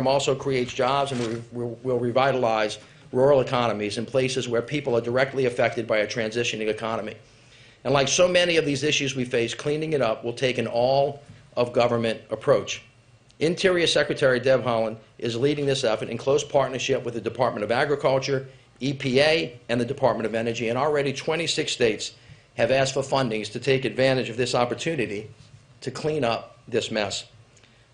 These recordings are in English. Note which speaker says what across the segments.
Speaker 1: also creates jobs and will revitalize rural economies in places where people are directly affected by a transitioning economy. And like so many of these issues we face, cleaning it up will take an all-of-government approach. Interior Secretary Deb Haaland is leading this effort in close partnership with the Department of Agriculture, EPA, and the Department of Energy, and already 26 states have asked for fundings to take advantage of this opportunity to clean up this mess.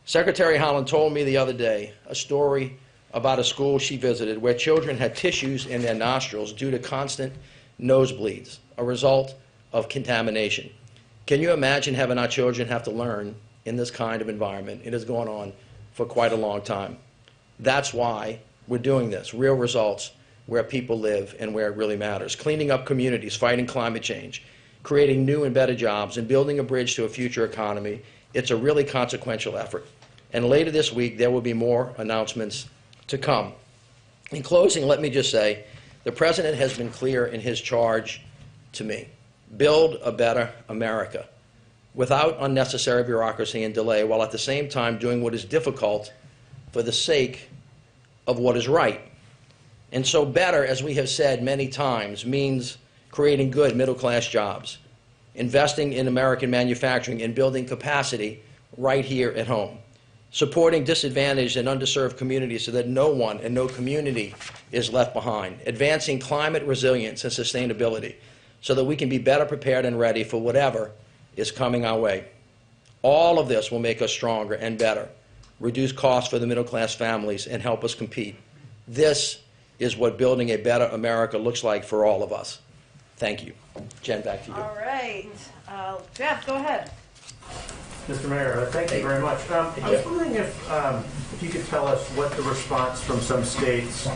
Speaker 1: Secretary Haaland told me the other day a story about a school she visited where children had tissues in their nostrils due to constant nosebleeds, a result of contamination. Can you imagine having our children have to learn in this kind of environment? It has gone on for quite a long time. That's why we're doing this, real results where people live and where it really matters. Cleaning up communities, fighting climate change, creating new and better jobs, and building a bridge to a future economy. It's a really consequential effort. And later this week, there will be more announcements to come. In closing, let me just say, the President has been clear in his charge to me. Build a better America without unnecessary bureaucracy and delay, while at the same time doing what is difficult for the sake of what is right. And so better, as we have said many times, means creating good middle-class jobs, investing in American manufacturing, and building capacity right here at home, supporting disadvantaged and underserved communities so that no one and no community is left behind, advancing climate resilience and sustainability so that we can be better prepared and ready for whatever is coming our way. All of this will make us stronger and better, reduce costs for the middle-class families, and help us compete. This is what building a better America looks like for all of us. Thank you. Jen, back to you.
Speaker 2: All right. Jeff, go ahead.
Speaker 3: Mr. Mayor, thank you very much. I was wondering if you could tell us what the response from some states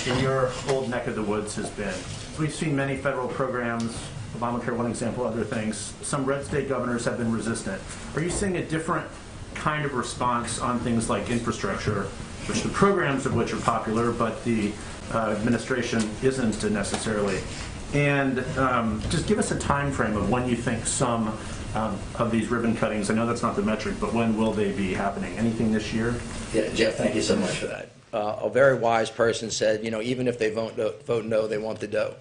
Speaker 3: in your old neck of the woods has been. We've seen many federal programs, Obamacare, one example, other things. Some red state governors have been resistant. Are you seeing a different kind of response on things like infrastructure, which the programs of which are popular, but the administration isn't necessarily? And just give us a time frame of when you think some of these ribbon cuttings, I know that's not the metric, but when will they be happening? Anything this year?
Speaker 1: Yeah, Jeff, thank you so much for that. A very wise person said, you know, even if they vote no, they want the dough.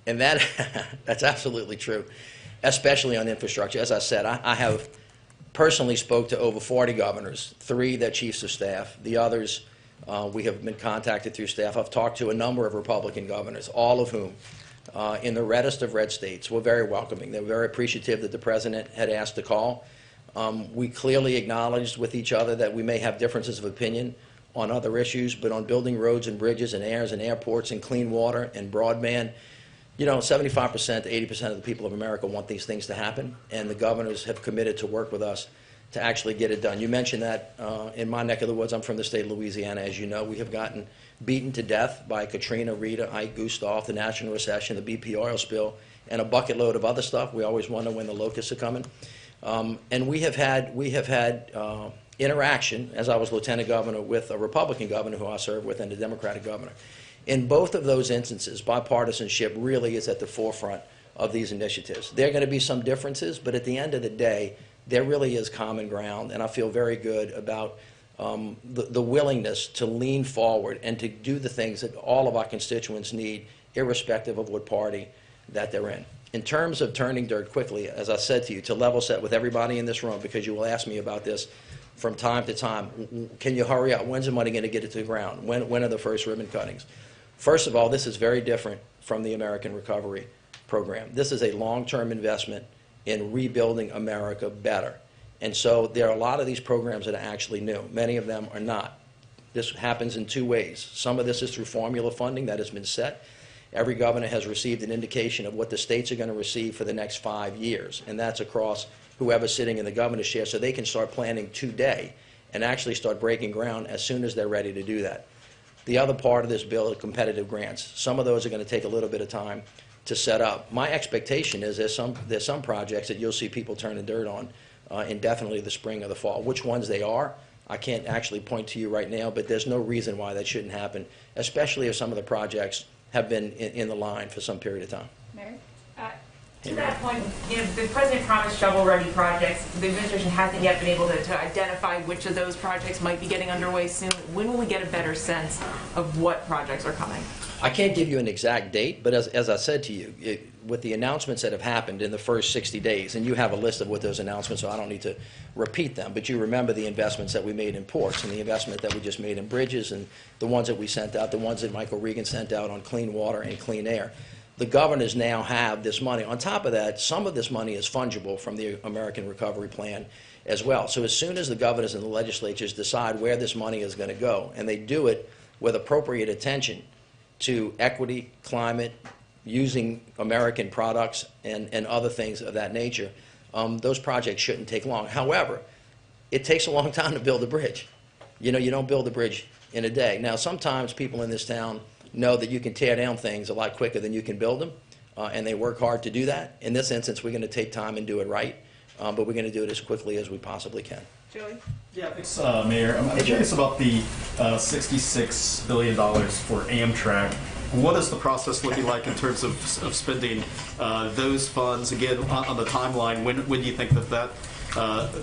Speaker 1: And that's absolutely true, especially on infrastructure. As I said, I have personally spoke to over 40 governors, 3 that chiefs of staff. The others, we have been contacted through staff. I've talked to a number of Republican governors, all of whom, in the reddest of red states, were very welcoming. They were very appreciative that the President had asked to call. We clearly acknowledged with each other that we may have differences of opinion on other issues, but on building roads and bridges and airs and airports and clean water and broadband, you know, 75% to 80% of the people of America want these things to happen, and the governors have committed to work with us to actually get it done. You mentioned that in my neck of the woods. I'm from the state of Louisiana, as you know. We have gotten beaten to death by Katrina, Rita, Ike, Gustav, the national recession, the BP oil spill, and a bucket load of other stuff. We always wonder when the locusts are coming. And we have had interaction, as I was lieutenant governor, with a Republican governor who I served with and a Democratic governor. In both of those instances, bipartisanship really is at the forefront of these initiatives. There are going to be some differences, but at the end of the day, there really is common ground, and I feel very good about the willingness to lean forward and to do the things that all of our constituents need, irrespective of what party that they're in. In terms of turning dirt quickly, as I said to you, to level set with everybody in this room, because you will ask me about this from time to time, can you hurry up? When's the money going to get it to the ground? When are the first ribbon cuttings? First of all, this is very different from the American Recovery Program. This is a long-term investment in rebuilding America better. And so there are a lot of these programs that are actually new. Many of them are not. This happens in 2 ways. Some of this is through formula funding that has been set. Every governor has received an indication of what the states are going to receive for the next 5 years, and that's across whoever's sitting in the governor's chair, so they can start planning today and actually start breaking ground as soon as they're ready to do that. The other part of this bill are competitive grants. Some of those are going to take a little bit of time to set up. My expectation is there's some projects that you'll see people turning dirt on indefinitely the spring or the fall. Which ones they are, I can't actually point to you right now, but there's no reason why that shouldn't happen, especially if some of the projects have been in the line for some period of time.
Speaker 2: Mary?
Speaker 4: To that point, the president promised shovel-ready projects. The administration hasn't yet been able to identify which of those projects might be getting underway soon. When will we get a better sense of what projects are coming?
Speaker 1: I can't give you an exact date, but as I said to you, with the announcements that have happened in the first 60 days, and you have a list of what those announcements are, so I don't need to repeat them, but you remember the investments that we made in ports and the investment that we just made in bridges and the ones that we sent out, the ones that Michael Regan sent out on clean water and clean air. The governors now have this money. On top of that, some of this money is fungible from the American Recovery Plan as well. So as soon as the governors and the legislatures decide where this money is going to go, and they do it with appropriate attention to equity, climate, using American products, and other things of that nature, those projects shouldn't take long. However, it takes a long time to build a bridge. You don't build a bridge in a day. Now, sometimes people in this town know that you can tear down things a lot quicker than you can build them, and they work hard to do that. In this instance, we're going to take time and do it right, but we're going to do it as quickly as we possibly can.
Speaker 4: Joey?
Speaker 5: Yeah, thanks, Mayor. I'm curious about the $66 billion for Amtrak. What is the process looking like in terms of spending those funds? Again, on the timeline, when do you think that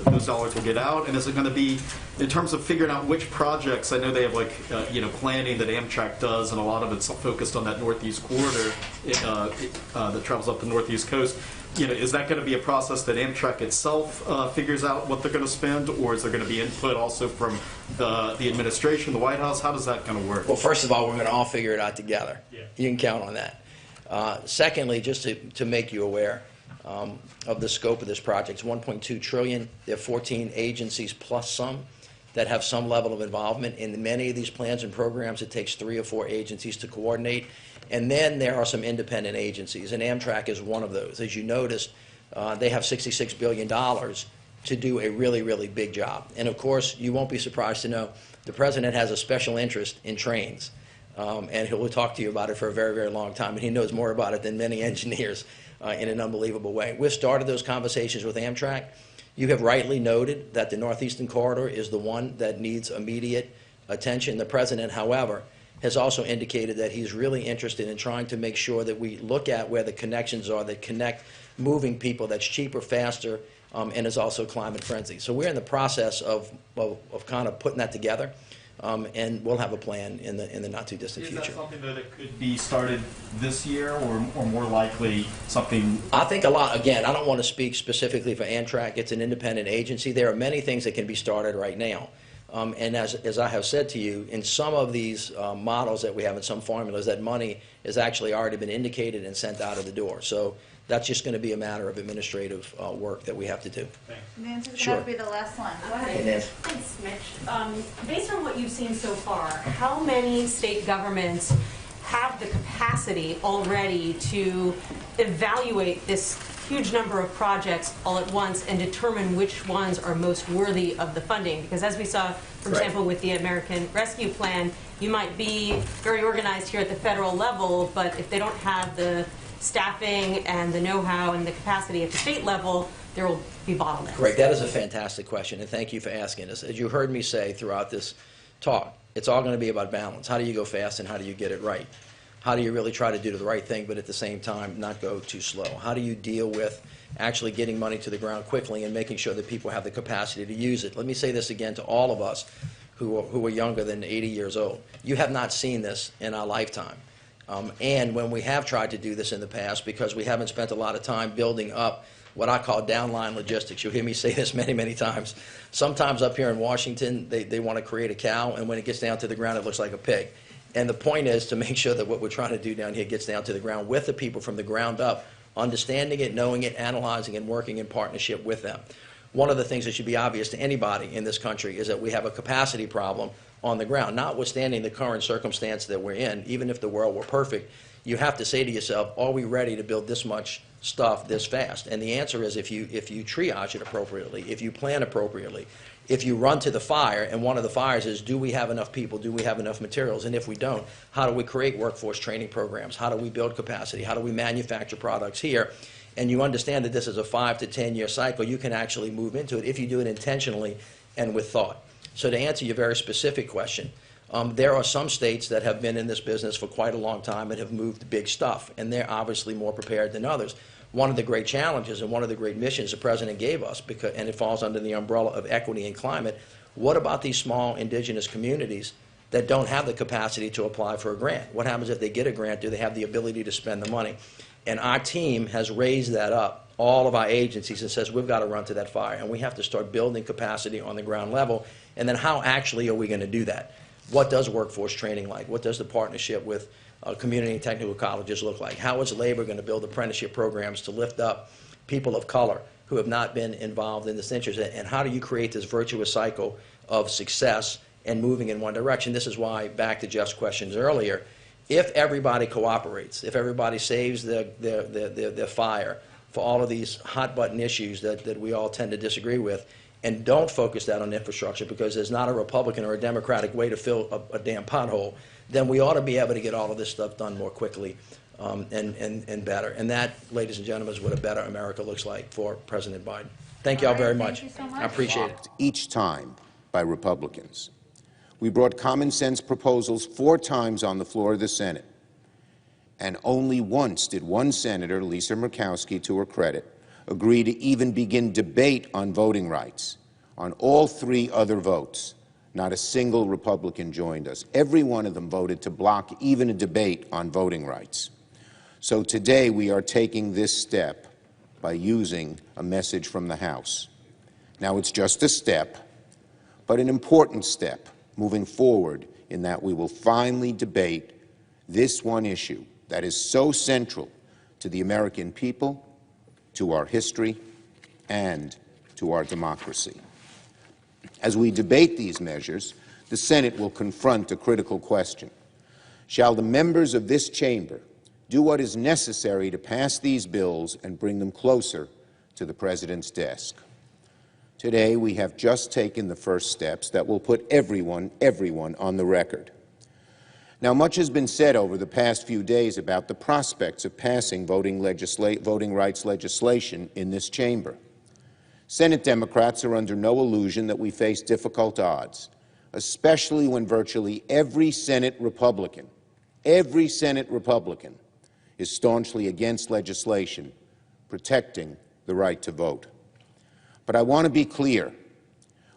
Speaker 5: those dollars will get out? And is it going to be, in terms of figuring out which projects, I know they have planning that Amtrak does, and a lot of it's focused on that Northeast corridor that travels up the Northeast coast. Is that going to be a process that Amtrak itself figures out what they're going to spend, or is there going to be input also from the administration, the White House? How does that kind of work?
Speaker 1: Well, first of all, we're going to all figure it out together.
Speaker 5: Yeah.
Speaker 1: You can count on that. Secondly, just to make you aware of the scope of this project, it's $1.2 trillion. There are 14 agencies plus some that have some level of involvement in many of these plans and programs. It takes 3 or 4 agencies to coordinate. And then there are some independent agencies, and Amtrak is one of those. As you noticed, they have $66 billion to do a really, really big job. And of course, you won't be surprised to know the President has a special interest in trains. And he'll talk to you about it for a very, very long time, and he knows more about it than many engineers in an unbelievable way. We've started those conversations with Amtrak. You have rightly noted that the Northeastern Corridor is the one that needs immediate attention. The President, however, has also indicated that he's really interested in trying to make sure that we look at where the connections are that connect moving people that's cheaper, faster, and is also climate friendly. So we're in the process of kind of putting that together, and we'll have a plan in the not too distant future.
Speaker 5: Is that something that could be started this year, or more likely something?
Speaker 1: I think a lot. Again, I don't want to speak specifically for Amtrak. It's an independent agency. There are many things that can be started right now. And as I have said to you, in some of these models that we have in some formulas, that money has actually already been indicated and sent out of the door. So that's just going to be a matter of administrative work that we have to do.
Speaker 2: Nancy's
Speaker 1: Sure.
Speaker 2: going to be the last one. Go ahead.
Speaker 1: Hey, Nancy.
Speaker 6: Thanks, Mitch. Based on what you've seen so far, how many state governments have the capacity already to evaluate this huge number of projects all at once and determine which ones are most worthy of the funding? Because as we saw, for
Speaker 1: Right.
Speaker 6: example, with the American Rescue Plan, you might be very organized here at the federal level, but if they don't have the staffing and the know-how and the capacity at the state level, there will be bottlenecks.
Speaker 1: Correct. That is a fantastic question, and thank you for asking us. As you heard me say throughout this talk, it's all going to be about balance. How do you go fast and how do you get it right? How do you really try to do the right thing, but at the same time not go too slow? How do you deal with actually getting money to the ground quickly and making sure that people have the capacity to use it? Let me say this again to all of us who are younger than 80 years old. You have not seen this in our lifetime. And when we have tried to do this in the past, because we haven't spent a lot of time building up what I call downline logistics. You'll hear me say this many, many times. Sometimes up here in Washington, they want to create a cow, and when it gets down to the ground, it looks like a pig. And the point is to make sure that what we're trying to do down here gets down to the ground with the people from the ground up, understanding it, knowing it, analyzing and working in partnership with them. One of the things that should be obvious to anybody in this country is that we have a capacity problem on the ground. Notwithstanding the current circumstance that we're in, even if the world were perfect, you have to say to yourself, are we ready to build this much stuff this fast? And the answer is if you triage it appropriately, if you plan appropriately, if you run to the fire, and one of the fires is, do we have enough people, do we have enough materials, and if we don't, how do we create workforce training programs, how do we build capacity, how do we manufacture products here, and you understand that this is a 5 to 10 year cycle, you can actually move into it if you do it intentionally and with thought. So to answer your very specific question, there are some states that have been in this business for quite a long time and have moved big stuff, and they're obviously more prepared than others. one of the great challenges and one of the great missions the President gave us, because, and it falls under the umbrella of equity and climate. What about these small indigenous communities that don't have the capacity to apply for a grant? What happens if they get a grant? Do they have the ability to spend the money? And our team has raised that up, all of our agencies, and says we've got to run to that fire, and we have to start building capacity on the ground level. And then how actually are we going to do that? What does workforce training like? What does the partnership with community and technical colleges look like? How is labor going to build apprenticeship programs to lift up people of color who have not been involved in this interest? And how do you create this virtuous cycle of success and moving in one direction? This is why, back to Jeff's questions earlier, if everybody cooperates, if everybody saves their fire for all of these hot-button issues that we all tend to disagree with, and don't focus that on infrastructure because there's not a Republican or a Democratic way to fill a damn pothole, then we ought to be able to get all of this stuff done more quickly and better. And that, ladies and gentlemen, is what a better America looks like for President Biden. Thank you all very much.
Speaker 2: Thank you so much.
Speaker 1: I appreciate it.
Speaker 7: Each time by Republicans. We brought common sense proposals 4 times on the floor of the Senate, and only once did one senator, Lisa Murkowski, to her credit, agree to even begin debate on voting rights. On all 3 other votes, not a single Republican joined us. Every one of them voted to block even a debate on voting rights. So today we are taking this step by using a message from the House. Now, it's just a step, but an important step moving forward in that we will finally debate this one issue that is so central to the American people, to our history, and to our democracy. As we debate these measures, the Senate will confront a critical question. Shall the members of this chamber do what is necessary to pass these bills and bring them closer to the President's desk? Today, we have just taken the first steps that will put everyone on the record. Now, much has been said over the past few days about the prospects of passing voting rights legislation in this chamber. Senate Democrats are under no illusion that we face difficult odds, especially when virtually every Senate Republican is staunchly against legislation protecting the right to vote. But I want to be clear.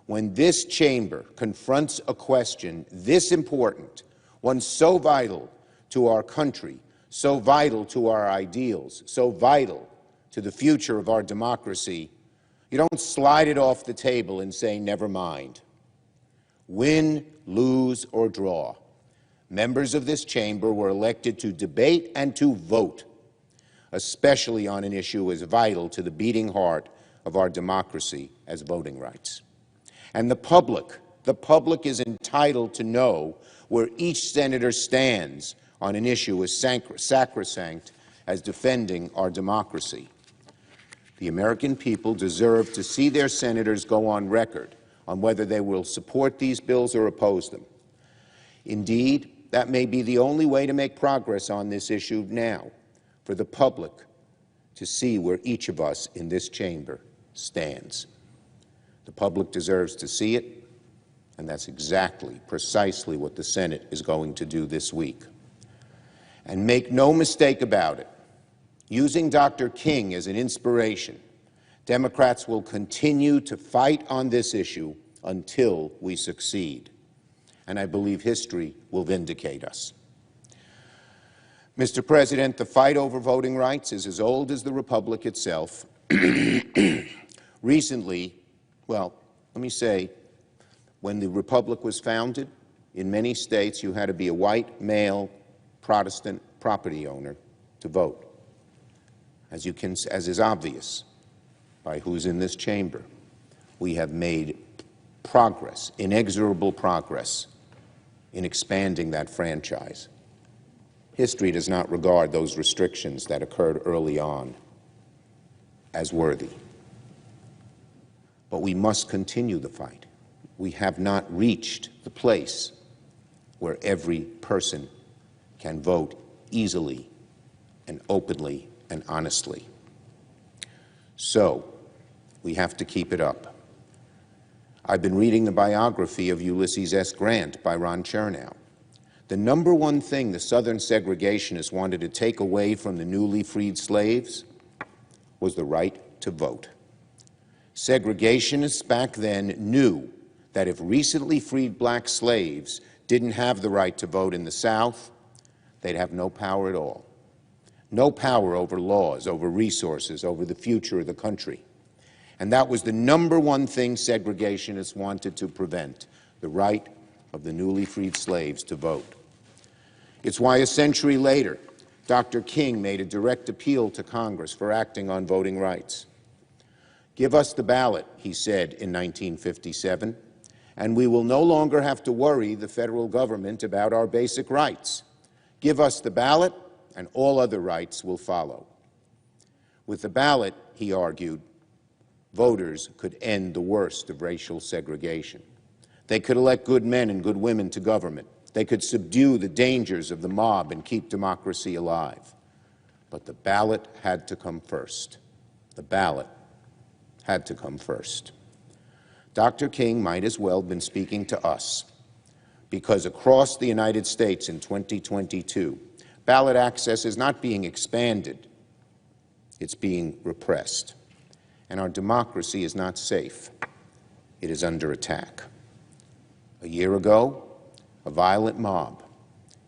Speaker 7: When this chamber confronts a question this important, one so vital to our country, so vital to our ideals, so vital to the future of our democracy, you don't slide it off the table and say, never mind. Win, lose, or draw, members of this chamber were elected to debate and to vote, especially on an issue as vital to the beating heart of our democracy as voting rights. And the public is entitled to know where each senator stands on an issue as sacrosanct as defending our democracy. The American people deserve to see their senators go on record on whether they will support these bills or oppose them. Indeed, that may be the only way to make progress on this issue now, for the public to see where each of us in this chamber stands. The public deserves to see it, and that's precisely what the Senate is going to do this week. And make no mistake about it, using Dr. King as an inspiration, Democrats will continue to fight on this issue until we succeed. And I believe history will vindicate us. Mr. President, the fight over voting rights is as old as the Republic itself. Recently, well, let me say, when the Republic was founded, in many states you had to be a white, male, Protestant property owner to vote, as is obvious by who's in this chamber. We have made progress, inexorable progress, in expanding that franchise. History does not regard those restrictions that occurred early on as worthy. But we must continue the fight. We have not reached the place where every person can vote easily and openly and honestly. So, we have to keep it up. I've been reading the biography of Ulysses S. Grant by Ron Chernow. The number one thing the Southern segregationists wanted to take away from the newly freed slaves was the right to vote. Segregationists back then knew that if recently freed black slaves didn't have the right to vote in the South, they'd have no power at all. No power over laws, over resources, over the future of the country. And that was the number one thing segregationists wanted to prevent, the right of the newly freed slaves to vote. It's why a century later, Dr. King made a direct appeal to Congress for acting on voting rights. Give us the ballot, he said in 1957, and we will no longer have to worry the federal government about our basic rights. Give us the ballot, and all other rights will follow. With the ballot, he argued, voters could end the worst of racial segregation. They could elect good men and good women to government. They could subdue the dangers of the mob and keep democracy alive. But the ballot had to come first. The ballot had to come first. Dr. King might as well have been speaking to us, because across the United States in 2022, ballot access is not being expanded, it's being repressed. And our democracy is not safe. It is under attack. A year ago, a violent mob,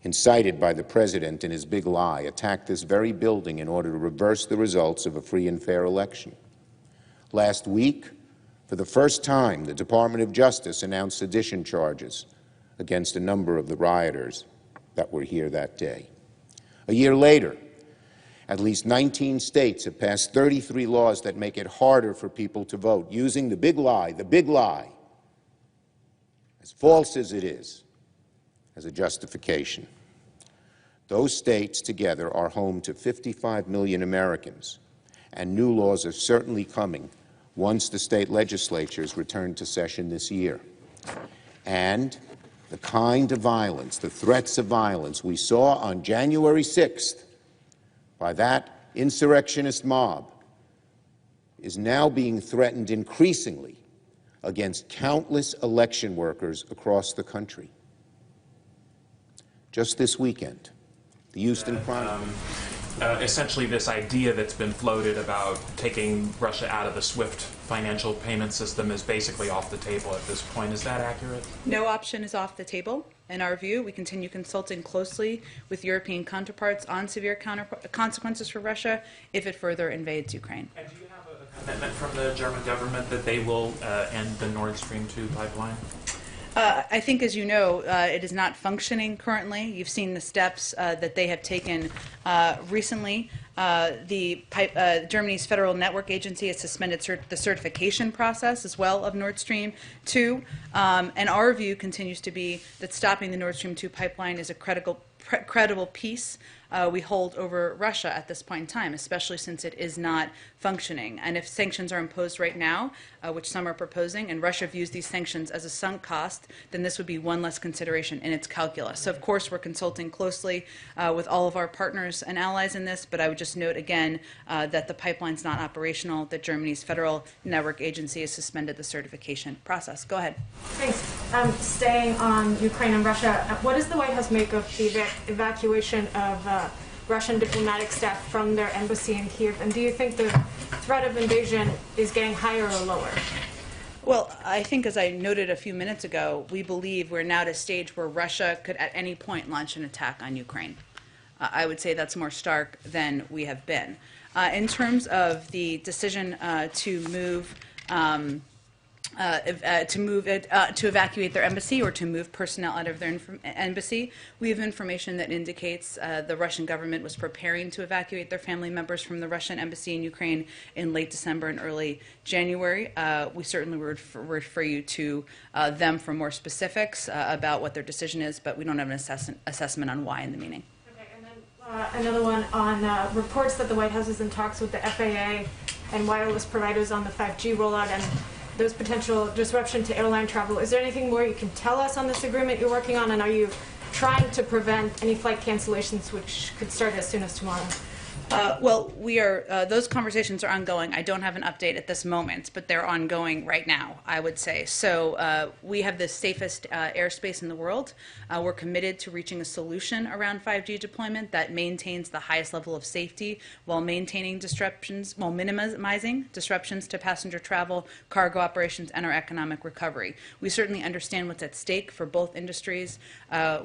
Speaker 7: incited by the president and his big lie, attacked this very building in order to reverse the results of a free and fair election. Last week, for the first time, the Department of Justice announced sedition charges against a number of the rioters that were here that day. A year later, at least 19 states have passed 33 laws that make it harder for people to vote, using the big lie, as false as it is, as a justification. Those states together are home to 55 million Americans, and new laws are certainly coming once the state legislatures return to session this year. And the kind of violence, the threats of violence we saw on January 6th by that insurrectionist mob is now being threatened increasingly against countless election workers across the country. Just this weekend, the Houston Chronicle.
Speaker 8: Essentially this idea that's been floated about taking Russia out of the SWIFT financial payment system is basically off the table at this point. Is that accurate?
Speaker 2: No option is off the table. In our view, we continue consulting closely with European counterparts on severe consequences for Russia if it further invades Ukraine.
Speaker 8: And do you have a commitment from the German government that they will end the Nord Stream 2 pipeline?
Speaker 2: I think, as you know, it is not functioning currently. You've seen the steps that they have taken recently. Germany's Federal Network Agency has suspended the certification process as well of Nord Stream 2. And our view continues to be that stopping the Nord Stream 2 pipeline is a credible peace we hold over Russia at this point in time, especially since it is not functioning. And if sanctions are imposed right now, which some are proposing, and Russia views these sanctions as a sunk cost, then this would be one less consideration in its calculus. So, of course, we're consulting closely with all of our partners and allies in this, but I would just note again that the pipeline's not operational, that Germany's Federal Network Agency has suspended the certification process. Go ahead.
Speaker 9: Thanks. Staying on Ukraine and Russia, what does the White House make of the evacuation of Russian diplomatic staff from their embassy in Kyiv? And do you think the threat of invasion is getting higher or lower?
Speaker 2: Well, I think, as I noted a few minutes ago, we believe we're now at a stage where Russia could at any point launch an attack on Ukraine. I would say that's more stark than we have been. In terms of the decision to move to evacuate their embassy or to move personnel out of their embassy, we have information that indicates the Russian government was preparing to evacuate their family members from the Russian embassy in Ukraine in late December and early January. We certainly would refer you to them for more specifics about what their decision is, but we don't have an assessment on why in the meeting.
Speaker 9: Okay, and then another one on reports that the White House is in talks with the FAA and wireless providers on the 5G rollout and there's potential disruption to airline travel. Is there anything more you can tell us on this agreement you're working on, and are you trying to prevent any flight cancellations which could start as soon as tomorrow?
Speaker 2: Well, we are, those conversations are ongoing. I don't have an update at this moment, but they're ongoing right now, I would say. So we have the safest airspace in the world. We're committed to reaching a solution around 5G deployment that maintains the highest level of safety while maintaining disruptions, while minimizing disruptions to passenger travel, cargo operations, and our economic recovery. We certainly understand what's at stake for both industries.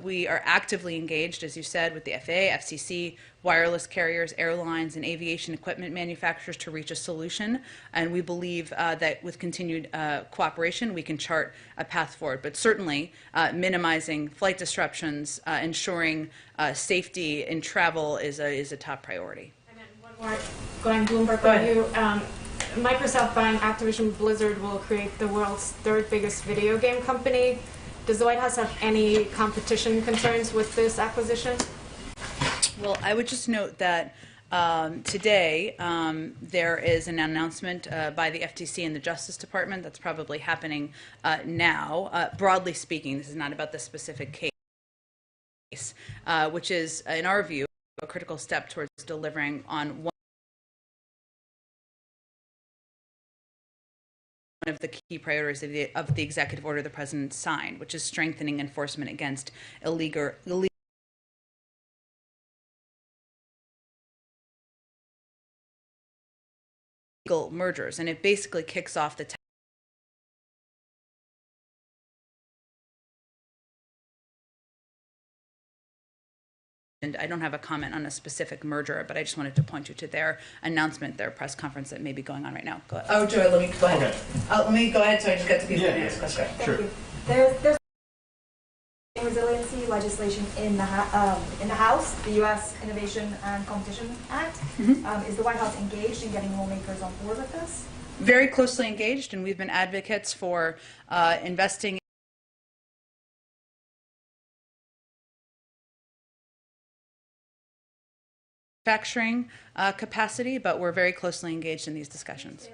Speaker 2: We are actively engaged, as you said, with the FAA, FCC, wireless carriers, airlines, and aviation equipment manufacturers to reach a solution. And we believe that with continued cooperation, we can chart a path forward. But certainly, minimizing flight disruptions, ensuring safety in travel is a top priority.
Speaker 9: And then one more, going Bloomberg on you. Microsoft buying Activision Blizzard will create the world's third biggest video game company. Does the White House have any competition concerns with this acquisition?
Speaker 2: Well, I would just note that today there is an announcement by the FTC and the Justice Department that's probably happening now. Broadly speaking, this is not about this specific case, which is, in our view, a critical step towards delivering on one of the key priorities of the executive order the President signed, which is strengthening enforcement against illegal mergers, and it basically kicks off the and I don't have a comment on a specific merger, but I just wanted to point you to their announcement, their press conference that may be going on right now. Go ahead.
Speaker 10: Oh, Joy, let me go ahead. Let me go ahead so I just get to people and ask questions.
Speaker 5: Sure.
Speaker 11: There's resiliency legislation in the House, the U.S. Innovation and Competition Act. Is the White House engaged in getting lawmakers on board with this?
Speaker 2: Very closely engaged, and we've been advocates for investing manufacturing capacity, but we're very closely engaged in these discussions.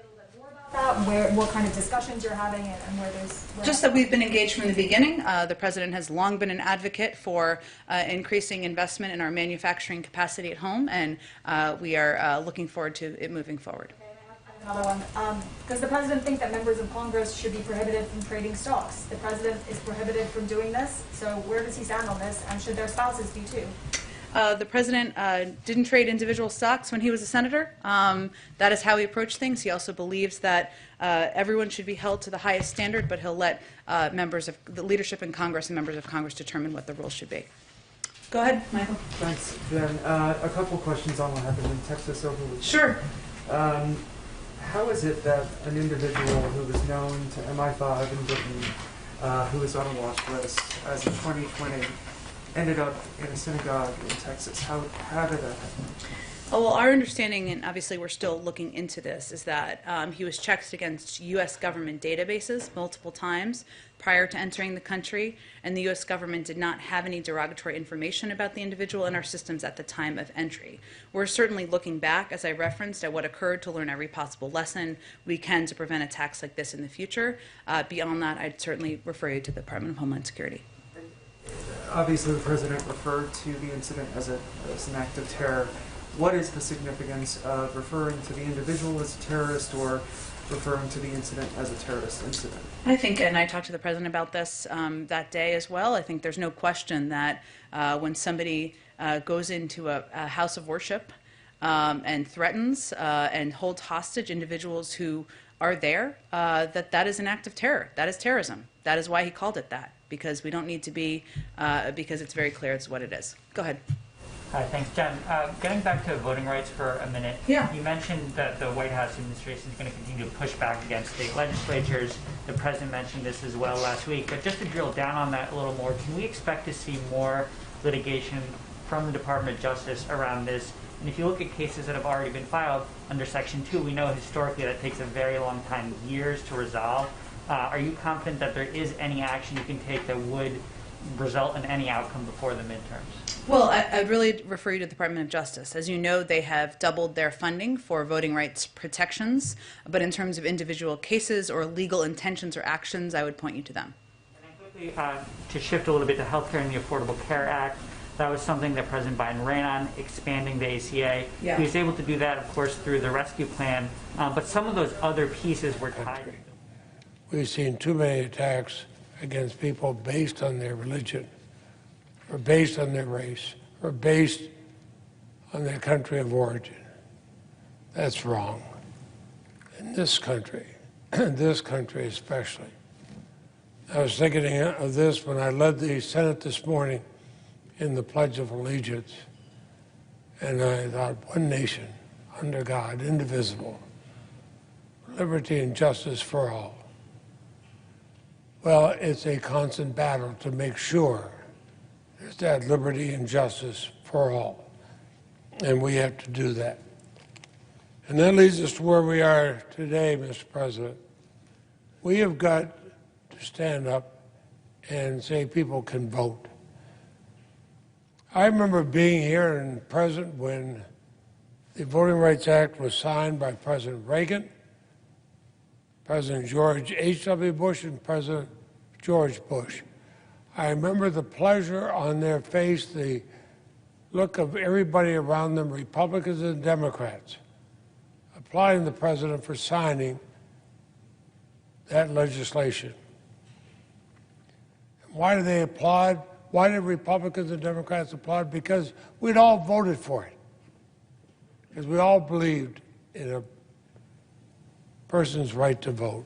Speaker 11: What kind of discussions you're having and where there's...
Speaker 2: Just that we've been engaged from the beginning. The President has long been an advocate for increasing investment in our manufacturing capacity at home, and we are looking forward to it moving forward.
Speaker 11: Okay, I have another one. Does the President think that members of Congress should be prohibited from trading stocks? The President is prohibited from doing this, so where does he stand on this, and should their spouses be too?
Speaker 2: The President didn't trade individual stocks when he was a senator. That is how he approached things. He also believes that everyone should be held to the highest standard, but he'll let members of the leadership in Congress and members of Congress determine what the rules should be. Go ahead, Michael.
Speaker 12: Thanks, Jen. A couple questions on what happened in Texas over the
Speaker 2: Sure.
Speaker 12: How is it that an individual who was known to MI5 in Britain, who was on a watch list as of 2020, ended up in a synagogue in Texas? How did that happen?
Speaker 2: Oh, well, our understanding, and obviously we're still looking into this, is that he was checked against U.S. government databases multiple times prior to entering the country, and the U.S. government did not have any derogatory information about the individual in our systems at the time of entry. We're certainly looking back, as I referenced, at what occurred to learn every possible lesson we can to prevent attacks like this in the future. Beyond that, I'd certainly refer you to the Department of Homeland Security.
Speaker 12: Obviously, the President referred to the incident as an act of terror. What is the significance of referring to the individual as a terrorist or referring to the incident as a terrorist incident?
Speaker 2: I think, and I talked to the President about this that day as well, I think there's no question that when somebody goes into a house of worship and threatens and holds hostage individuals who are there, that is an act of terror. That is terrorism. That is why he called it that, because we don't need to be, because it's very clear it's what it is. Go ahead.
Speaker 13: Hi, thanks, Jen. Getting back to voting rights for a minute, you mentioned that the White House administration is going to continue to push back against state legislatures. The President mentioned this as well last week. But just to drill down on that a little more, can we expect to see more litigation from the Department of Justice around this? And if you look at cases that have already been filed under Section 2, we know historically that takes a very long time, years to resolve. Are you confident that there is any action you can take that would result in any outcome before the midterms?
Speaker 2: Well, I'd really refer you to the Department of Justice. As you know, they have doubled their funding for voting rights protections, but in terms of individual cases or legal intentions or actions, I would point you to them.
Speaker 13: And then quickly, to shift a little bit to healthcare and the Affordable Care Act, That was something that President Biden ran on, expanding the ACA.
Speaker 10: Yeah.
Speaker 13: He was able to do that, of course, through the rescue plan, but some of those other pieces were tied.
Speaker 14: We've seen too many attacks against people based on their religion, or based on their race, or based on their country of origin. That's wrong. In this country, this country especially. I was thinking of this when I led the Senate this morning in the Pledge of Allegiance, and I thought, one nation, under God, indivisible, liberty and justice for all. Well, it's a constant battle to make sure there's that liberty and justice for all, and we have to do that. And that leads us to where we are today, Mr. President. We have got to stand up and say people can vote. I remember being here and present when the Voting Rights Act was signed by President Reagan, President George H.W. Bush, and President George Bush. I remember the pleasure on their face, the look of everybody around them, Republicans and Democrats, applauding the president for signing that legislation. Why do they applaud? Why did Republicans and Democrats applaud? Because we'd all voted for it. Because we all believed in a person's right to vote.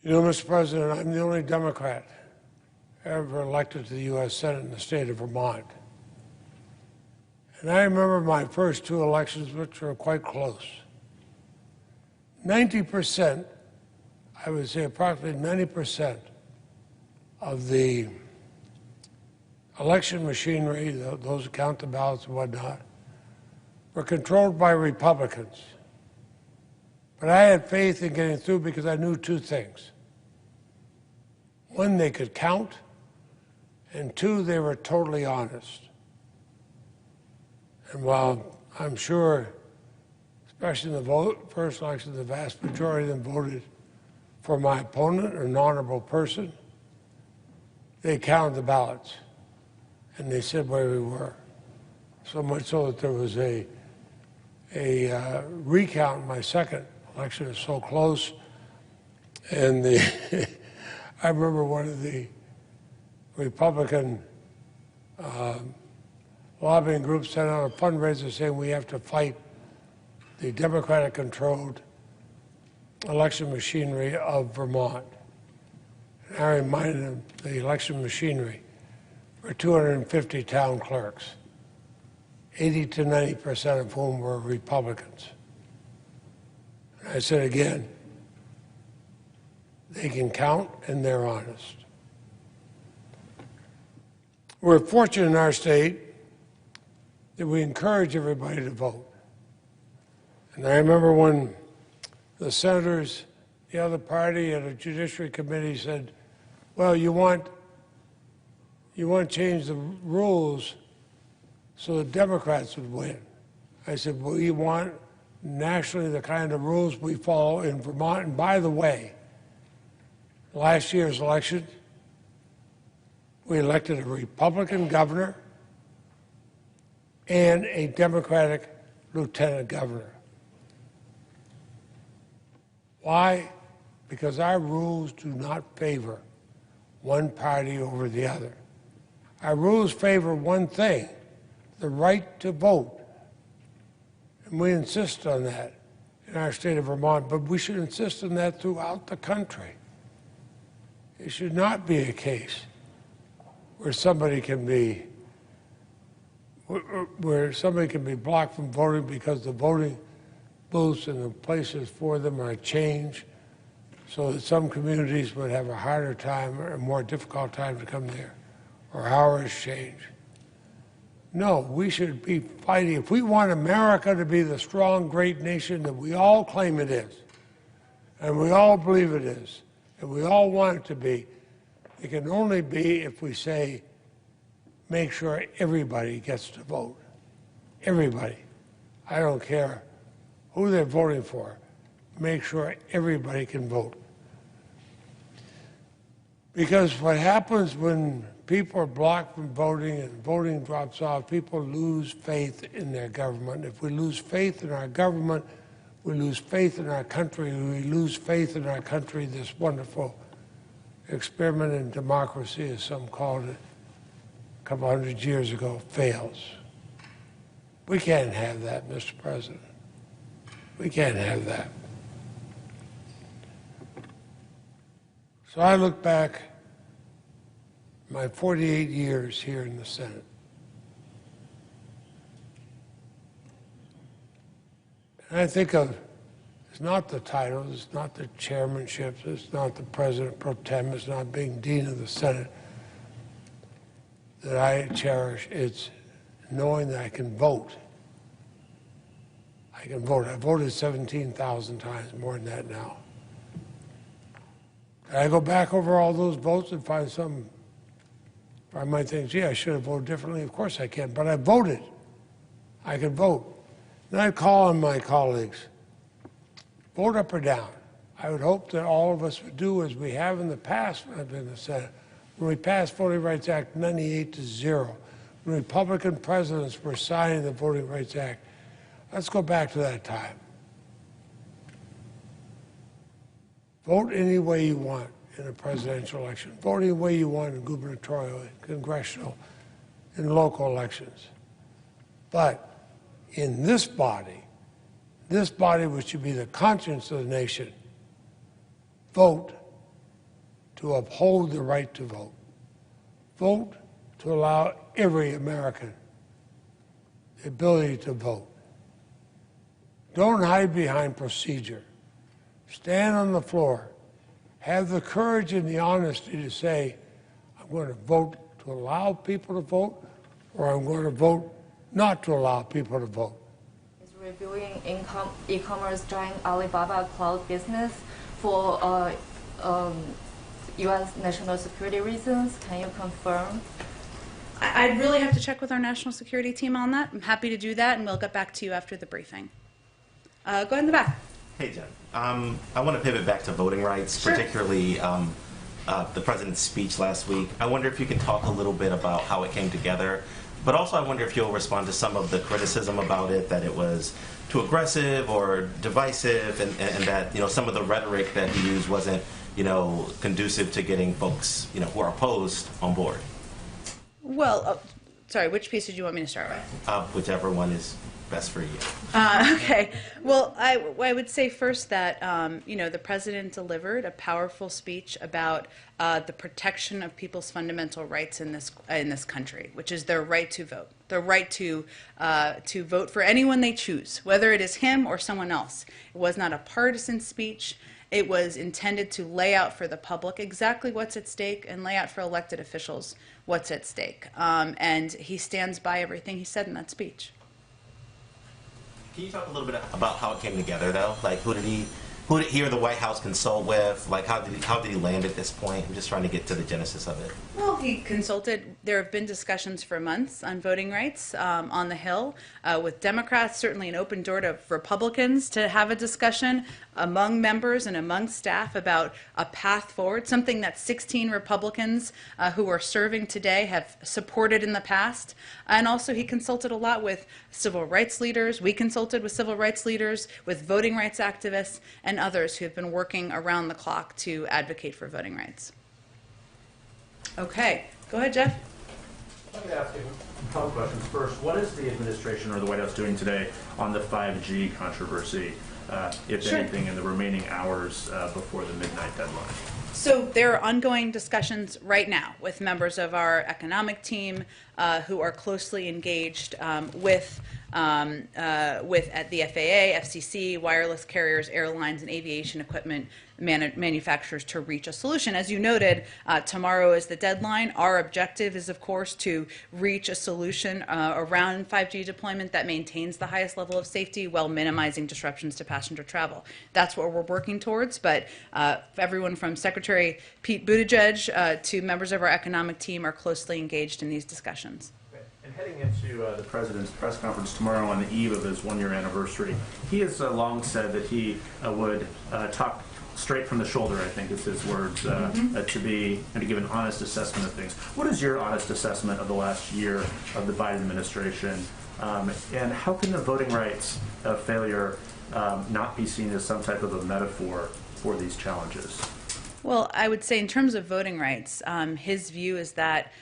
Speaker 14: You know, Mr. President, I'm the only Democrat ever elected to the U.S. Senate in the state of Vermont. And I remember my first two elections, which were quite close. 90%, I would say approximately 90% of the election machinery, those who count the ballots and whatnot, were controlled by Republicans. But I had faith in getting through because I knew two things. One, they could count, and two, they were totally honest. And while I'm sure, especially in the first election, the vast majority of them voted for my opponent or an honorable person, they counted the ballots, and they said where we were. So much so that there was a recount in my second election. It was so close, and I remember one of the Republican lobbying groups sent out a fundraiser saying we have to fight the Democratic-controlled election machinery of Vermont. And I reminded them the election machinery were 250 town clerks, 80 to 90% of whom were Republicans. And I said again, they can count and they're honest. We're fortunate in our state that we encourage everybody to vote. And I remember when the senators, the other party at a judiciary committee said, well, you want to change the rules so the Democrats would win. I said, well, we want nationally the kind of rules we follow in Vermont. And by the way, last year's election, we elected a Republican governor and a Democratic lieutenant governor. Why? Because our rules do not favor one party over the other. Our rules favor one thing, the right to vote. And we insist on that in our state of Vermont, but we should insist on that throughout the country. It should not be a case where somebody can be blocked from voting because the voting booths and the places for them are changed so that some communities would have a harder time or a more difficult time to come there, or hours change. No, we should be fighting. If we want America to be the strong, great nation that we all claim it is, and we all believe it is, and we all want it to be, it can only be if we say, make sure everybody gets to vote. Everybody. I don't care who they're voting for. Make sure everybody can vote. Because what happens when people are blocked from voting and voting drops off, people lose faith in their government. If we lose faith in our government, we lose faith in our country. We lose faith in our country, this wonderful experiment in democracy, as some called it a couple hundred years ago, fails. We can't have that, Mr. President. We can't have that. So I look back my 48 years here in the Senate. And I think of, it's not the titles, it's not the chairmanships, it's not the president pro tem, it's not being dean of the Senate that I cherish. It's knowing that I can vote. I can vote. I voted 17,000 times, more than that now. Can I go back over all those votes and find some, I might think, gee, I should have voted differently. Of course I can, but I voted. I can vote. And I call on my colleagues, vote up or down. I would hope that all of us would do as we have in the past when I've been in the Senate. When we passed Voting Rights Act 98-0, when Republican presidents were signing the Voting Rights Act, let's go back to that time. Vote any way you want in a presidential election. Vote any way you want in gubernatorial, congressional, and local elections. But in this body which should be the conscience of the nation, vote to uphold the right to vote. Vote to allow every American the ability to vote. Don't hide behind procedure. Stand on the floor. Have the courage and the honesty to say, I'm going to vote to allow people to vote, or I'm going to vote not to allow people to vote.
Speaker 15: Is reviewing e-commerce giant Alibaba cloud business for U.S. national security reasons. Can you confirm?
Speaker 2: I'd really have to check with our national security team on that. I'm happy to do that, and we'll get back to you after the briefing. Go ahead in the back.
Speaker 16: Hey, Jen. I want to pivot back to voting rights,
Speaker 2: Sure.
Speaker 16: particularly the president's speech last week. I wonder if you can talk a little bit about how it came together, but also I wonder if you'll respond to some of the criticism about it, that it was too aggressive or divisive, and that some of the rhetoric that he used wasn't conducive to getting folks who are opposed on board.
Speaker 2: Well, sorry, which piece did you want me to start with?
Speaker 16: Whichever one is best for you.
Speaker 2: Okay. Well, I would say first that the president delivered a powerful speech about the protection of people's fundamental rights in this country, which is their right to vote, their right to vote for anyone they choose, whether it is him or someone else. It was not a partisan speech. It was intended to lay out for the public exactly what's at stake and lay out for elected officials what's at stake. And he stands by everything he said in that speech.
Speaker 16: Can you talk a little bit about how it came together, though? Like, who did he or the White House consult with? Like, how did he land at this point? I'm just trying to get to the genesis of it.
Speaker 2: Well, he consulted. There have been discussions for months on voting rights on the Hill with Democrats, certainly an open door to Republicans to have a discussion among members and among staff about a path forward, something that 16 Republicans who are serving today have supported in the past. And also he consulted a lot with civil rights leaders. We consulted with civil rights leaders, with voting rights activists, and others who have been working around the clock to advocate for voting rights. Okay, go ahead, Jeff.
Speaker 3: Let me ask you a couple questions. First, what is the administration or the White House doing today on the 5G controversy, if anything, in the remaining hours before the midnight deadline?
Speaker 2: So there are ongoing discussions right now with members of our economic team who are closely engaged with at the FAA, FCC, wireless carriers, airlines, and aviation equipment manufacturers to reach a solution. As you noted, tomorrow is the deadline. Our objective is, of course, to reach a solution around 5G deployment that maintains the highest level of safety while minimizing disruptions to passenger travel. That's what we're working towards, but everyone from Secretary Pete Buttigieg to members of our economic team are closely engaged in these discussions.
Speaker 3: And heading into the president's press conference tomorrow on the eve of his one-year anniversary, he has long said that he would talk straight from the shoulder, I think is his words, to be and to give an honest assessment of things. What is your honest assessment of the last year of the Biden administration, and how can the voting rights failure not be seen as some type of a metaphor for these challenges?
Speaker 2: Well, I would say in terms of voting rights, his view is that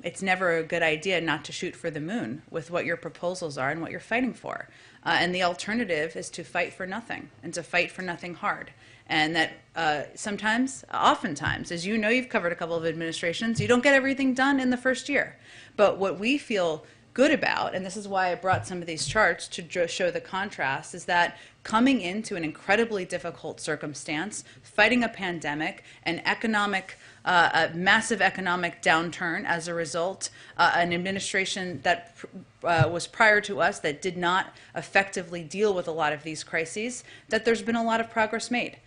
Speaker 2: it's never a good idea not to shoot for the moon with what your proposals are and what you're fighting for. And the alternative is to fight for nothing, and to fight for nothing hard. And that oftentimes, as you know, you've covered a couple of administrations, you don't get everything done in the first year. But what we feel good about, and this is why I brought some of these charts to show the contrast, is that coming into an incredibly difficult circumstance, fighting a pandemic, an economic, a massive economic downturn as a result, an administration that was prior to us that did not effectively deal with a lot of these crises, that there's been a lot of progress made.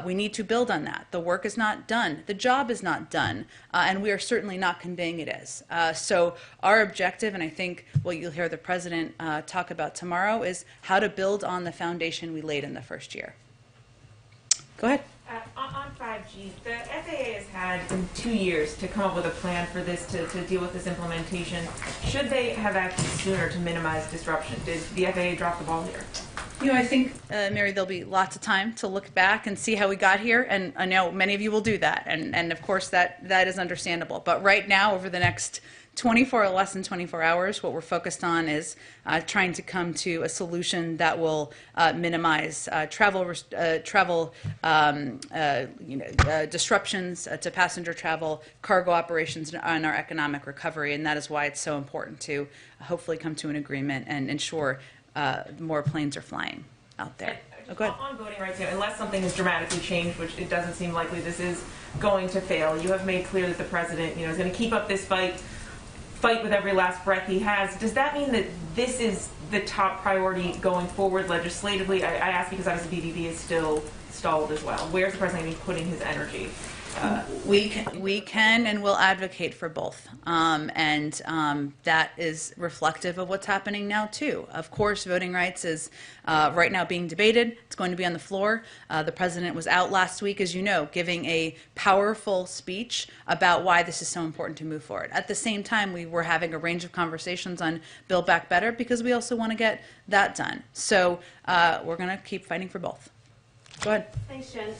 Speaker 2: We need to build on that. The work is not done. The job is not done. And we are certainly not conveying it is. So our objective, and I think what you'll hear the President talk about tomorrow, is how to build on the foundation we laid in the first year. Go ahead.
Speaker 4: On 5G, the FAA has had 2 years to come up with a plan for this, to deal with this implementation. Should they have acted sooner to minimize disruption? Did the FAA drop the ball here?
Speaker 2: You know, I think, Mary, there'll be lots of time to look back and see how we got here, and I know many of you will do that, and of course that is understandable. But right now, over the next 24 or less than 24 hours, what we're focused on is trying to come to a solution that will minimize travel disruptions to passenger travel, cargo operations, and our economic recovery, and that is why it's so important to hopefully come to an agreement and ensure more planes are flying out there.
Speaker 4: Go ahead. On voting rights, unless something has dramatically changed, which it doesn't seem likely this is going to fail, you have made clear that the President, is going to keep up this fight with every last breath he has. Does that mean that this is the top priority going forward legislatively? I ask because obviously BBB is still stalled as well. Where's the President going to be putting his energy?
Speaker 2: We can and will advocate for both, and that is reflective of what's happening now too. Of course, voting rights is right now being debated. It's going to be on the floor. The President was out last week, as you know, giving a powerful speech about why this is so important to move forward. At the same time, we were having a range of conversations on Build Back Better because we also want to get that done. So we're going to keep fighting for both. Go ahead.
Speaker 6: Thanks, Jen.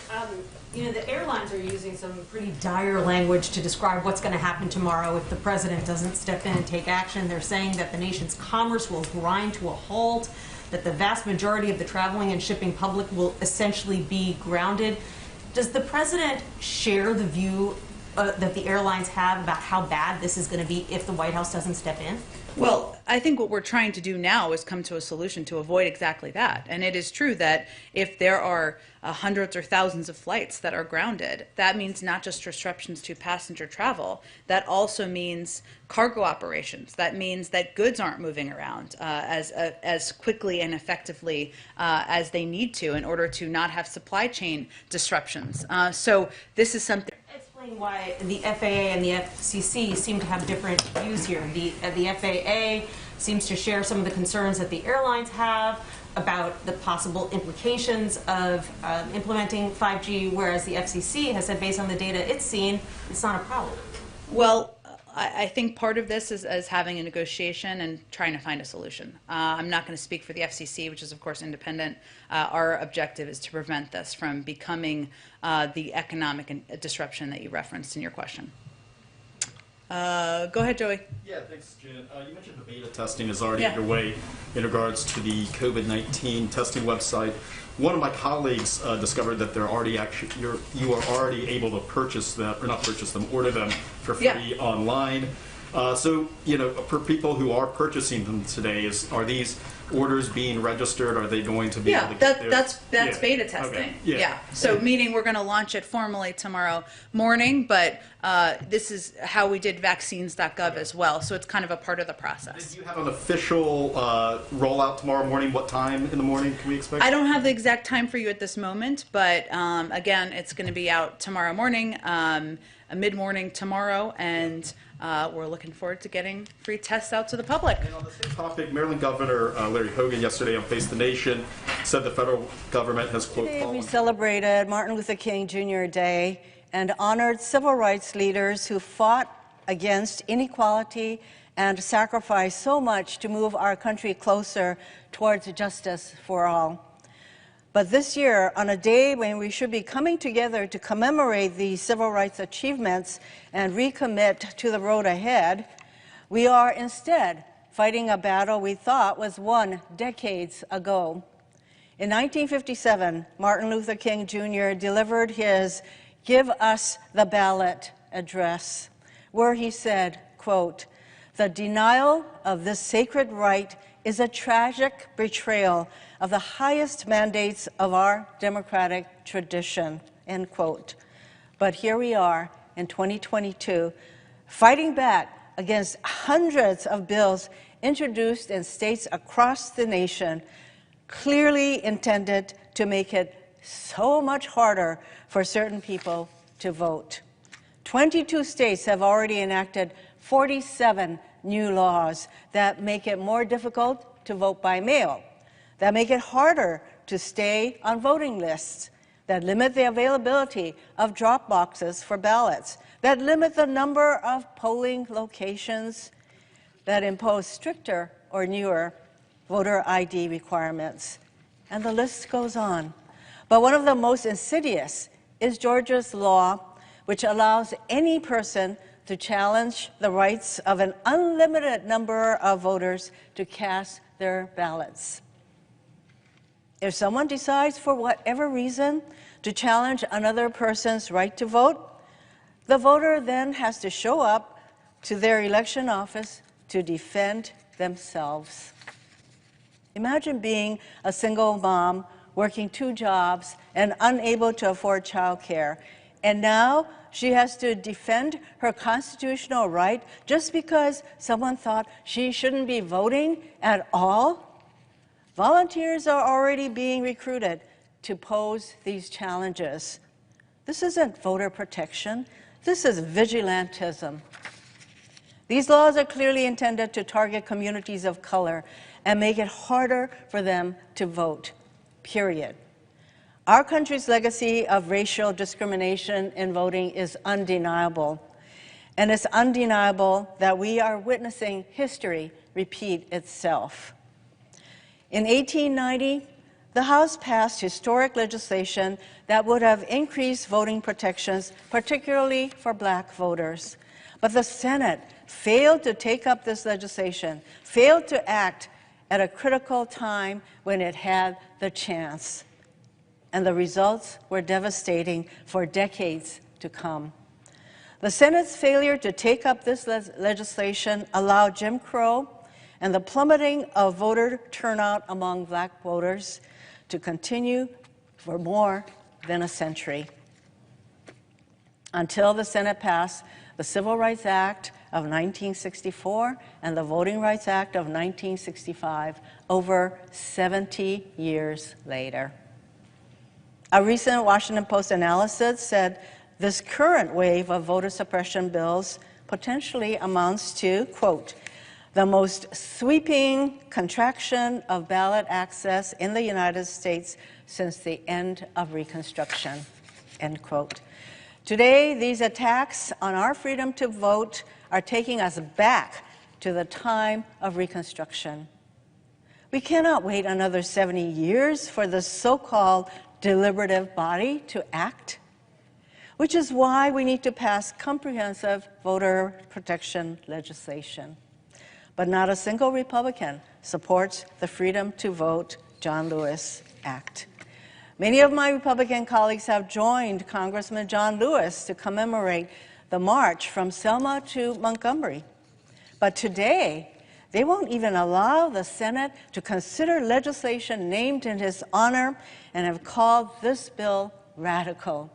Speaker 6: The airlines are using some pretty dire language to describe what's going to happen tomorrow if the President doesn't step in and take action. They're saying that the nation's commerce will grind to a halt, that the vast majority of the traveling and shipping public will essentially be grounded. Does the President share the view that the airlines have about how bad this is going to be if the White House doesn't step in?
Speaker 2: Well, I think what we're trying to do now is come to a solution to avoid exactly that. And it is true that if there are hundreds or thousands of flights that are grounded, that means not just disruptions to passenger travel, that also means cargo operations. That means that goods aren't moving around as quickly and effectively as they need to in order to not have supply chain disruptions. So this is something.
Speaker 6: Why the FAA and the FCC seem to have different views here. The FAA seems to share some of the concerns that the airlines have about the possible implications of implementing 5G, whereas the FCC has said, based on the data it's seen, it's not a problem.
Speaker 2: Well, I think part of this is having a negotiation and trying to find a solution. I'm not going to speak for the FCC, which is, of course, independent. Our objective is to prevent this from becoming the economic disruption that you referenced in your question. Go ahead, Joey.
Speaker 5: Yeah, thanks, Jen. You mentioned the beta testing is already underway in regards to the COVID-19 testing website. One of my colleagues discovered that they're already you are already able to purchase them, or not purchase them, order them for free online. So, for people who are purchasing them today, are these orders being registered? Are they going to be able to get
Speaker 2: that's beta testing. Okay. So meaning we're going to launch it formally tomorrow morning, but this is how we did vaccines.gov as well. So it's kind of a part of the process.
Speaker 5: Do you have an official rollout tomorrow morning? What time in the morning can we expect?
Speaker 2: I don't have the exact time for you at this moment, but again, it's going to be out tomorrow morning, mid-morning tomorrow, and we're looking forward to getting free tests out to the public.
Speaker 5: And on the same topic, Maryland Governor Larry Hogan yesterday on Face the Nation said the federal government has, quote,
Speaker 17: Today
Speaker 5: fallen.
Speaker 17: we celebrated Martin Luther King Jr. Day and honored civil rights leaders who fought against inequality and sacrificed so much to move our country closer towards justice for all. But this year, on a day when we should be coming together to commemorate these civil rights achievements and recommit to the road ahead, we are instead fighting a battle we thought was won decades ago. In 1957, Martin Luther King Jr. delivered his "Give Us the Ballot" address, where he said, quote, "The denial of this sacred right is a tragic betrayal of the highest mandates of our democratic tradition," end quote. But here we are in 2022, fighting back against hundreds of bills introduced in states across the nation, clearly intended to make it so much harder for certain people to vote. 22 states have already enacted 47 new laws that make it more difficult to vote by mail, that make it harder to stay on voting lists, that limit the availability of drop boxes for ballots, that limit the number of polling locations, that impose stricter or newer voter ID requirements. And the list goes on. But one of the most insidious is Georgia's law, which allows any person to challenge the rights of an unlimited number of voters to cast their ballots. If someone decides for whatever reason to challenge another person's right to vote, the voter then has to show up to their election office to defend themselves. Imagine being a single mom working 2 jobs and unable to afford childcare, and now she has to defend her constitutional right just because someone thought she shouldn't be voting at all? Volunteers are already being recruited to pose these challenges. This isn't voter protection. This is vigilantism. These laws are clearly intended to target communities of color and make it harder for them to vote, period. Our country's legacy of racial discrimination in voting is undeniable, and it's undeniable that we are witnessing history repeat itself. In 1890, the House passed historic legislation that would have increased voting protections, particularly for black voters. But the Senate failed to take up this legislation, failed to act at a critical time when it had the chance. And the results were devastating for decades to come. The Senate's failure to take up this legislation allowed Jim Crow and the plummeting of voter turnout among black voters to continue for more than a century, until the Senate passed the Civil Rights Act of 1964 and the Voting Rights Act of 1965, over 70 years later. A recent Washington Post analysis said this current wave of voter suppression bills potentially amounts to, quote, the most sweeping contraction of ballot access in the United States since the end of Reconstruction, end quote. Today, these attacks on our freedom to vote are taking us back to the time of Reconstruction. We cannot wait another 70 years for the so-called deliberative body to act, which is why we need to pass comprehensive voter protection legislation. But not a single Republican supports the Freedom to Vote John Lewis Act. Many of my Republican colleagues have joined Congressman John Lewis to commemorate the march from Selma to Montgomery. But today, they won't even allow the Senate to consider legislation named in his honor and have called this bill radical.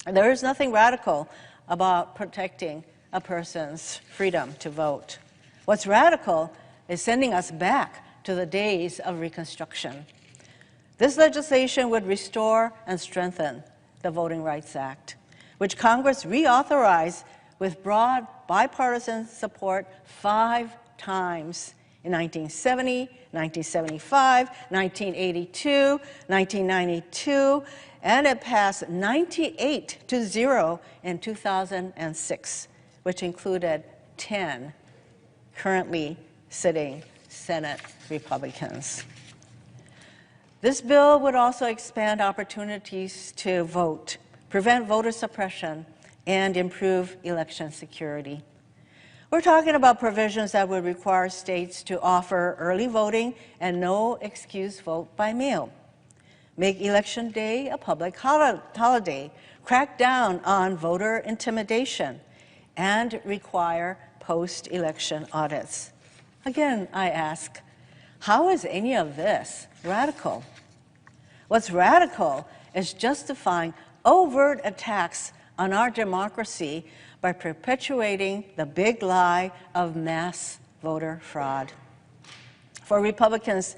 Speaker 17: There is nothing radical about protecting a person's freedom to vote. What's radical is sending us back to the days of Reconstruction. This legislation would restore and strengthen the Voting Rights Act, which Congress reauthorized with broad bipartisan support 5 times in 1970, 1975, 1982, 1992, and it passed 98-0 in 2006, which included 10 currently sitting Senate Republicans. This bill would also expand opportunities to vote, prevent voter suppression, and improve election security. We're talking about provisions that would require states to offer early voting and no excuse vote by mail, make Election Day a public holiday, crack down on voter intimidation, and require post-election audits. Again, I ask, how is any of this radical? What's radical is justifying overt attacks on our democracy by perpetuating the big lie of mass voter fraud. For Republicans,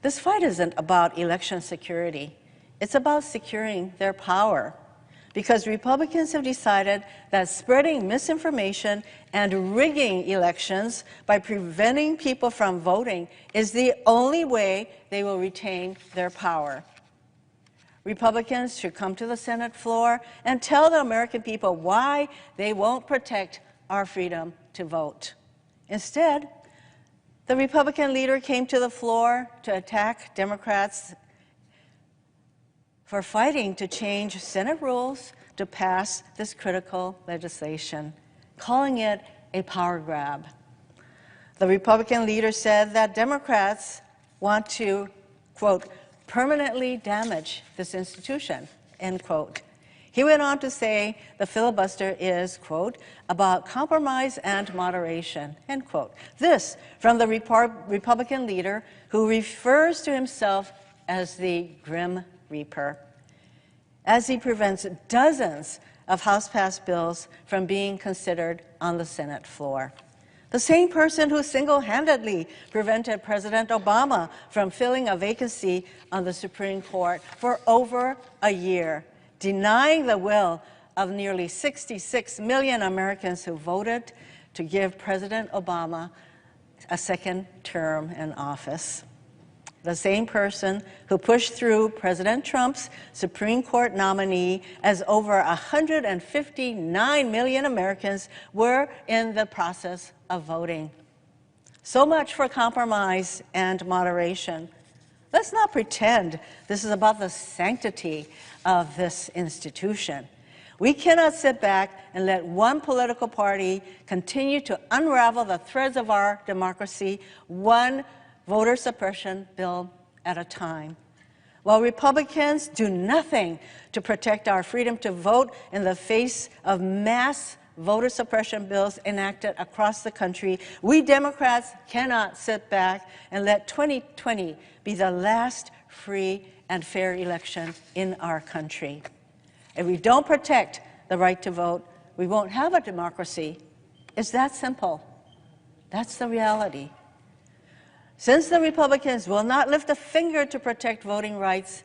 Speaker 17: this fight isn't about election security. It's about securing their power, because Republicans have decided that spreading misinformation and rigging elections by preventing people from voting is the only way they will retain their power. Republicans should come to the Senate floor and tell the American people why they won't protect our freedom to vote. Instead, the Republican leader came to the floor to attack Democrats for fighting to change Senate rules to pass this critical legislation, calling it a power grab. The Republican leader said that Democrats want to, quote, permanently damage this institution, end quote. He went on to say the filibuster is, quote, about compromise and moderation, end quote. This from the Republican leader who refers to himself as the Grim Reaper, as he prevents dozens of House-passed bills from being considered on the Senate floor. The same person who single-handedly prevented President Obama from filling a vacancy on the Supreme Court for over a year, denying the will of nearly 66 million Americans who voted to give President Obama a second term in office. The same person who pushed through President Trump's Supreme Court nominee as over 159 million Americans were in the process of voting. So much for compromise and moderation. Let's not pretend this is about the sanctity of this institution. We cannot sit back and let one political party continue to unravel the threads of our democracy, one voter suppression bill at a time. While Republicans do nothing to protect our freedom to vote in the face of mass voter suppression bills enacted across the country, we Democrats cannot sit back and let 2020 be the last free and fair election in our country. If we don't protect the right to vote, we won't have a democracy. It's that simple. That's the reality. Since the Republicans will not lift a finger to protect voting rights,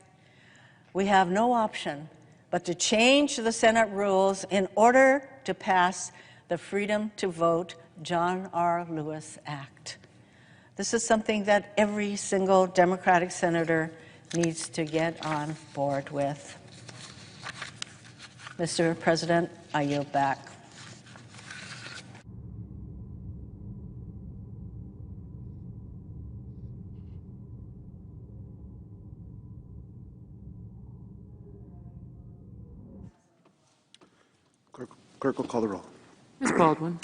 Speaker 17: we have no option but to change the Senate rules in order to pass the Freedom to Vote John R. Lewis Act. This is something that every single Democratic senator needs to get on board with. Mr. President, I yield back.
Speaker 18: Clerk will call the roll.
Speaker 19: Ms. Baldwin.